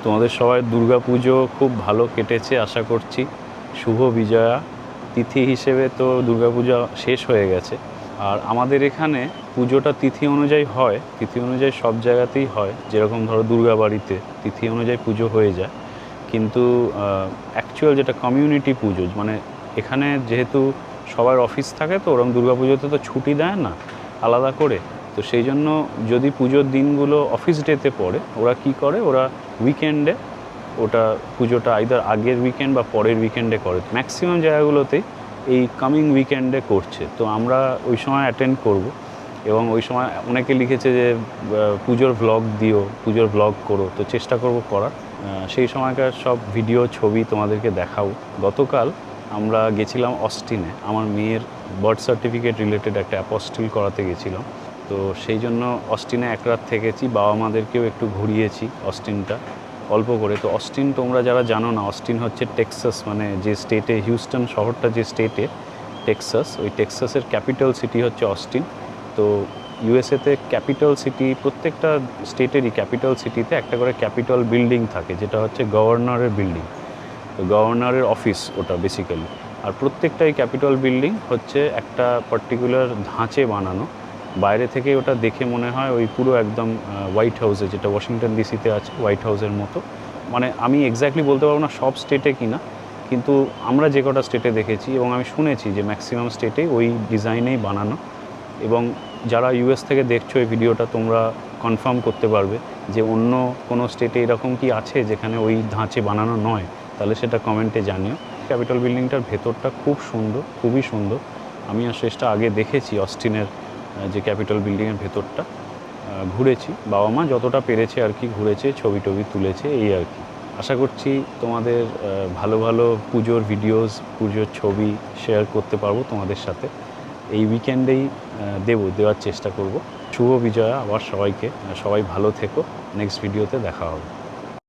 তোমাদের সবাই দুর্গাপুজো খুব ভালো কেটেছে আশা করছি। শুভ বিজয়া তিথি হিসেবে তো দুর্গাপূজা শেষ হয়ে গেছে, আর আমাদের এখানে পুজোটা তিথি অনুযায়ী হয়, তিথি অনুযায়ী সব জায়গাতেই হয়। যেরকম ধরো দুর্গাবাড়িতে তিথি অনুযায়ী পুজো হয়ে যায়, কিন্তু অ্যাকচুয়াল যেটা কমিউনিটি পুজো, মানে এখানে যেহেতু সবার অফিস থাকে, তো ওরকম দুর্গাপুজোতে তো ছুটি দেয় না আলাদা করে। তো সেই জন্য যদি পুজোর দিনগুলো অফিস ডেতে পড়ে, ওরা কি করে, ওরা উইকেন্ডে ওটা পুজোটা আইদার আগের উইকেন্ড বা পরের উইকেন্ডে করে। ম্যাক্সিমাম জায়গাগুলোতেই এই কামিং উইকেন্ডে করছে। তো আমরা ওই সময় অ্যাটেন্ড করব, এবং ওই সময় অনেকে লিখেছে যে পুজোর ভ্লগ দিও, পুজোর ভ্লগ করো, তো চেষ্টা করব করার। সেই সময়কার সব ভিডিও ছবি তোমাদেরকে দেখাবো। গতকাল আমরা গেছিলাম অস্টিনে, আমার মেয়ের বার্থ সার্টিফিকেট রিলেটেড একটা অ্যাপস্টিল করাতে গেছিলাম। তো সেই জন্য অস্টিনে এক রাত থেকেছি, বাবা মাদেরকেও একটু ঘুরিয়েছি অস্টিনটা অল্প করে। তো অস্টিন তোমরা যারা জানো না, অস্টিন হচ্ছে টেক্সাস, মানে যে স্টেটে হিউস্টন শহরটা যে স্টেটে টেক্সাস, ওই টেক্সাসের ক্যাপিটাল সিটি হচ্ছে অস্টিন। তো ইউএসএতে ক্যাপিটাল সিটি, প্রত্যেকটা স্টেটেরই ক্যাপিটাল সিটিতে একটা করে ক্যাপিটাল বিল্ডিং থাকে, যেটা হচ্ছে গভর্নরের বিল্ডিং। তো গভর্নরের অফিস ওটা বেসিক্যালি। আর প্রত্যেকটাই ক্যাপিটাল বিল্ডিং হচ্ছে একটা পার্টিকুলার ধাঁচে বানানো। বাইরে থেকে ওটা দেখে মনে হয় ওই পুরো একদম হোয়াইট হাউসে, যেটা ওয়াশিংটন ডিসিতে আছে, হোয়াইট হাউসের মতো। মানে আমি এক্স্যাক্টলি বলতে পারবো না সব স্টেটে কিনা, কিন্তু আমরা যে কটা স্টেটে দেখেছি এবং আমি শুনেছি যে ম্যাক্সিমাম স্টেটেই ওই ডিজাইনেই বানানো। এবং যারা ইউএস থেকে দেখছো এই ভিডিওটা, তোমরা কনফার্ম করতে পারবে যে অন্য কোনো স্টেটে এরকম কি আছে যেখানে ওই ধাঁচে বানানো নয়, তাহলে সেটা কমেন্টে জানিও। ক্যাপিটাল বিল্ডিংটার ভেতরটা খুব সুন্দর, খুবই সুন্দর। আমি আর শেষটা আগে দেখেছি অস্টিনের যে ক্যাপিটাল বিল্ডিংয়ের ভেতরটা, ঘুরেছি, বাবা মা যতটা পেরেছে আর কি ঘুরেছে, ছবি টবি তুলেছে, এই আর কি। আশা করছি তোমাদের ভালো ভালো পুজোর ভিডিওস, পুজোর ছবি শেয়ার করতে পারবো তোমাদের সাথে। এই উইকেন্ডেই দেওয়ার চেষ্টা করব। শুভ বিজয়া আবার সবাইকে, সবাই ভালো থেকো। নেক্সট ভিডিওতে দেখা হবে।